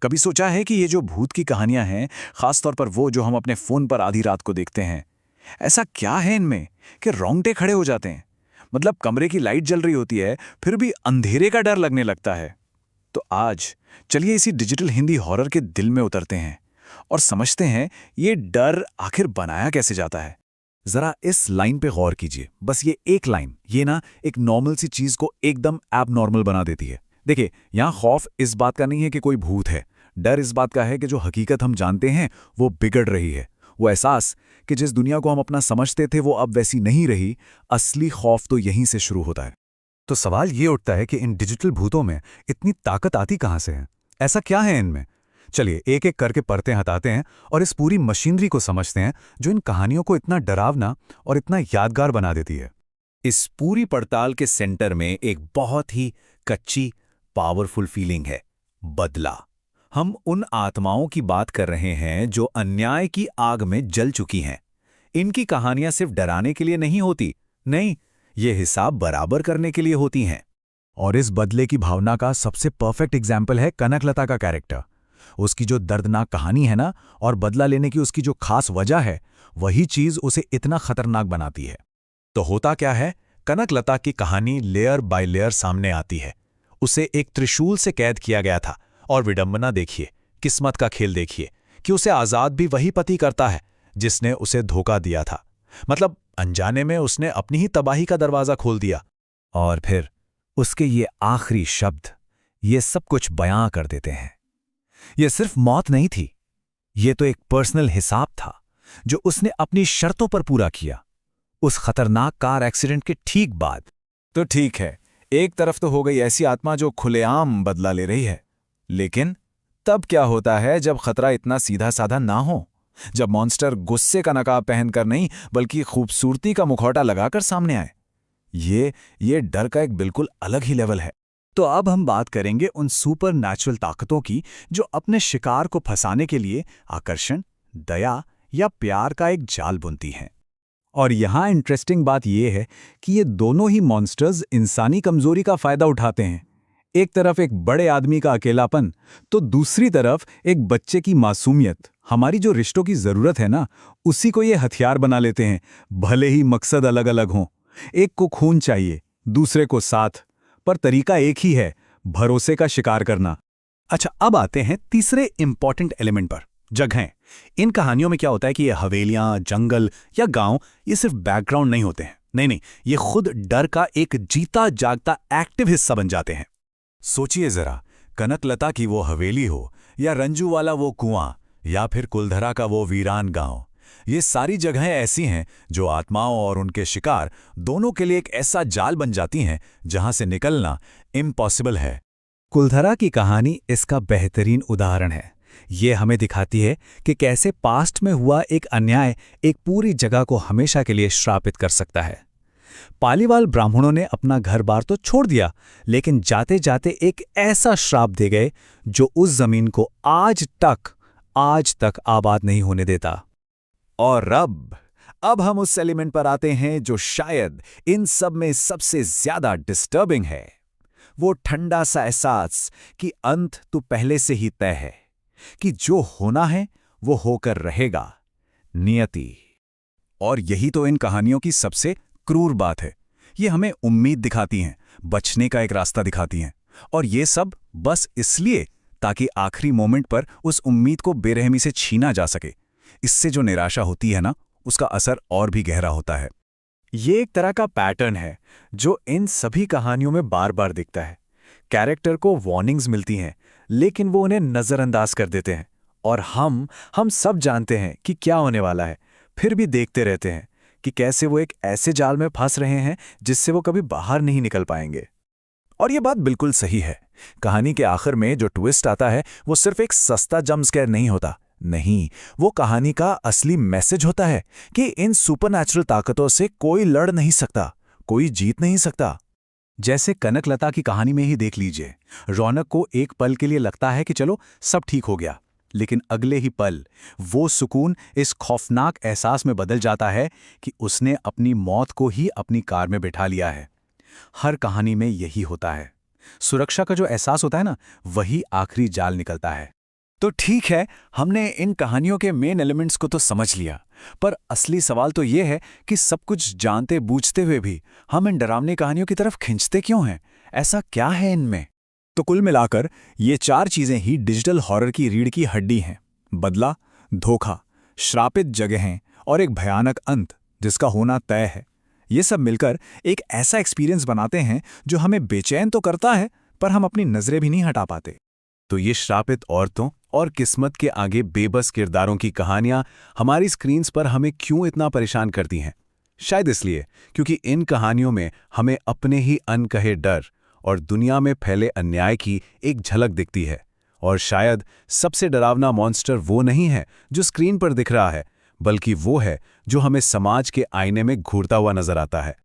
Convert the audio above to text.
कभी सोचा है कि ये जो भूत की कहानियां हैं, खासतौर पर वो जो हम अपने फोन पर आधी रात को देखते हैं, ऐसा क्या है इनमें कि रोंगटे खड़े हो जाते हैं? मतलब कमरे की लाइट जल रही होती है, फिर भी अंधेरे का डर लगने लगता है। तो आज चलिए इसी डिजिटल हिंदी हॉरर के दिल में उतरते हैं और समझते हैं ये डर आखिर बनाया कैसे जाता है। जरा इस लाइन पे गौर कीजिए, बस ये एक लाइन, ये ना एक नॉर्मल सी चीज को एकदम एबनॉर्मल बना देती है। देखिए, यहाँ खौफ इस बात का नहीं है कि कोई भूत है, डर इस बात का है कि जो हकीकत हम जानते हैं वो बिगड़ रही है। वो एहसास कि जिस दुनिया को हम अपना समझते थे वो अब वैसी नहीं रही। असली खौफ तो यहीं से शुरू होता है। तो सवाल ये उठता है कि इन डिजिटल भूतों में इतनी ताकत आती कहाँ से है? ऐसा क्या है इनमें? चलिए एक एक करके परतें हटाते हैं और इस पूरी मशीनरी को समझते हैं जो इन कहानियों को इतना डरावना और इतना यादगार बना देती है। इस पूरी पड़ताल के सेंटर में एक बहुत ही कच्ची, पावरफुल फीलिंग है, बदला। हम उन आत्माओं की बात कर रहे हैं जो अन्याय की आग में जल चुकी हैं। इनकी कहानियां सिर्फ डराने के लिए नहीं होती, नहीं, ये हिसाब बराबर करने के लिए होती हैं। और इस बदले की भावना का सबसे परफेक्ट एग्जाम्पल है कनकलता का कैरेक्टर। उसकी जो दर्दनाक कहानी है ना, और बदला लेने की उसकी जो खास वजह है, वही चीज उसे इतना खतरनाक बनाती है। तो होता क्या है, कनकलता की कहानी लेयर बाय लेयर सामने आती है। उसे एक त्रिशूल से कैद किया गया था, और विडंबना देखिए, किस्मत का खेल देखिए कि उसे आजाद भी वही पति करता है जिसने उसे धोखा दिया था। मतलब अनजाने में उसने अपनी ही तबाही का दरवाजा खोल दिया। और फिर उसके ये आखिरी शब्द ये सब कुछ बयां कर देते हैं। ये सिर्फ मौत नहीं थी, ये तो एक पर्सनल हिसाब था जो उसने अपनी शर्तों पर पूरा किया, उस खतरनाक कार एक्सीडेंट के ठीक बाद। तो ठीक है, एक तरफ तो हो गई ऐसी आत्मा जो खुलेआम बदला ले रही है, लेकिन तब क्या होता है जब खतरा इतना सीधा साधा ना हो, जब मॉन्स्टर गुस्से का नकाब पहनकर नहीं बल्कि खूबसूरती का मुखौटा लगाकर सामने आए। ये डर का एक बिल्कुल अलग ही लेवल है। तो अब हम बात करेंगे उन सुपर नेचुरल ताकतों की जो अपने शिकार को फंसाने के लिए आकर्षण, दया या प्यार का एक जाल बुनती हैं। और यहाँ इंटरेस्टिंग बात यह है कि ये दोनों ही मॉन्स्टर्स इंसानी कमजोरी का फायदा उठाते हैं। एक तरफ एक बड़े आदमी का अकेलापन, तो दूसरी तरफ एक बच्चे की मासूमियत। हमारी जो रिश्तों की जरूरत है ना, उसी को ये हथियार बना लेते हैं, भले ही मकसद अलग अलग हों। एक को खून चाहिए, दूसरे को साथ, पर तरीका एक ही है, भरोसे का शिकार करना। अच्छा, अब आते हैं तीसरे इंपॉर्टेंट एलिमेंट पर, जगहें। इन कहानियों में क्या होता है कि ये हवेलियां, जंगल या गांव ये सिर्फ बैकग्राउंड नहीं होते हैं। नहीं, ये खुद डर का एक जीता जागता एक्टिव हिस्सा बन जाते हैं। सोचिए जरा, कनकलता की वो हवेली हो, या रंजू वाला वो कुआं, या फिर कुलधरा का वो वीरान गांव, ये सारी जगहें ऐसी हैं जो आत्माओं और उनके शिकार दोनों के लिए एक ऐसा जाल बन जाती हैं जहां से निकलना इम्पॉसिबल है। कुलधरा की कहानी इसका बेहतरीन उदाहरण है। ये हमें दिखाती है कि कैसे पास्ट में हुआ एक अन्याय एक पूरी जगह को हमेशा के लिए श्रापित कर सकता है। पालीवाल ब्राह्मणों ने अपना घर बार तो छोड़ दिया, लेकिन जाते जाते एक ऐसा श्राप दे गए जो उस जमीन को आज तक आबाद नहीं होने देता। और अब हम उस एलिमेंट पर आते हैं जो शायद इन सब में सबसे ज्यादा डिस्टर्बिंग है। वो ठंडा सा एहसास कि अंत तो पहले से ही तय है, कि जो होना है वो होकर रहेगा, नियति। और यही तो इन कहानियों की सबसे क्रूर बात है। ये हमें उम्मीद दिखाती हैं, बचने का एक रास्ता दिखाती हैं, और ये सब बस इसलिए ताकि आखिरी मोमेंट पर उस उम्मीद को बेरहमी से छीना जा सके। इससे जो निराशा होती है ना, उसका असर और भी गहरा होता है। ये एक तरह का पैटर्न है जो इन सभी कहानियों में बार बार दिखता है। कैरेक्टर को वार्निंग्स मिलती हैं, लेकिन वो उन्हें नज़रअंदाज कर देते हैं, और हम सब जानते हैं कि क्या होने वाला है, फिर भी देखते रहते हैं कि कैसे वो एक ऐसे जाल में फंस रहे हैं जिससे वो कभी बाहर नहीं निकल पाएंगे। और ये बात बिल्कुल सही है। कहानी के आखिर में जो ट्विस्ट आता है वो सिर्फ एक सस्ता जंप स्केयर नहीं होता, नहीं, वो कहानी का असली मैसेज होता है कि इन सुपरनैचुरल ताकतों से कोई लड़ नहीं सकता, कोई जीत नहीं सकता। जैसे कनकलता की कहानी में ही देख लीजिए, रौनक को एक पल के लिए लगता है कि चलो सब ठीक हो गया, लेकिन अगले ही पल वो सुकून इस खौफनाक एहसास में बदल जाता है कि उसने अपनी मौत को ही अपनी कार में बिठा लिया है। हर कहानी में यही होता है। सुरक्षा का जो एहसास होता है ना, वही आखिरी जाल निकलता है। तो ठीक है, हमने इन कहानियों के मेन एलिमेंट्स को तो समझ लिया, पर असली सवाल तो ये है कि सब कुछ जानते बूझते हुए भी हम इन डरावनी कहानियों की तरफ खिंचते क्यों हैं? ऐसा क्या है इनमें? तो कुल मिलाकर ये 4 चीजें ही डिजिटल हॉरर की रीढ़ की हड्डी हैं। बदला, धोखा, श्रापित जगहें और एक भयानक अंत जिसका होना तय है। ये सब मिलकर एक ऐसा एक्सपीरियंस बनाते हैं जो हमें बेचैन तो करता है, पर हम अपनी नजरें भी नहीं हटा पाते। तो ये श्रापित औरतों और किस्मत के आगे बेबस किरदारों की कहानियां हमारी स्क्रीन्स पर हमें क्यों इतना परेशान करती हैं? शायद इसलिए क्योंकि इन कहानियों में हमें अपने ही अनकहे डर और दुनिया में फैले अन्याय की एक झलक दिखती है। और शायद सबसे डरावना मॉन्स्टर वो नहीं है जो स्क्रीन पर दिख रहा है, बल्कि वो है जो हमें समाज के आईने में घूरता हुआ नजर आता है।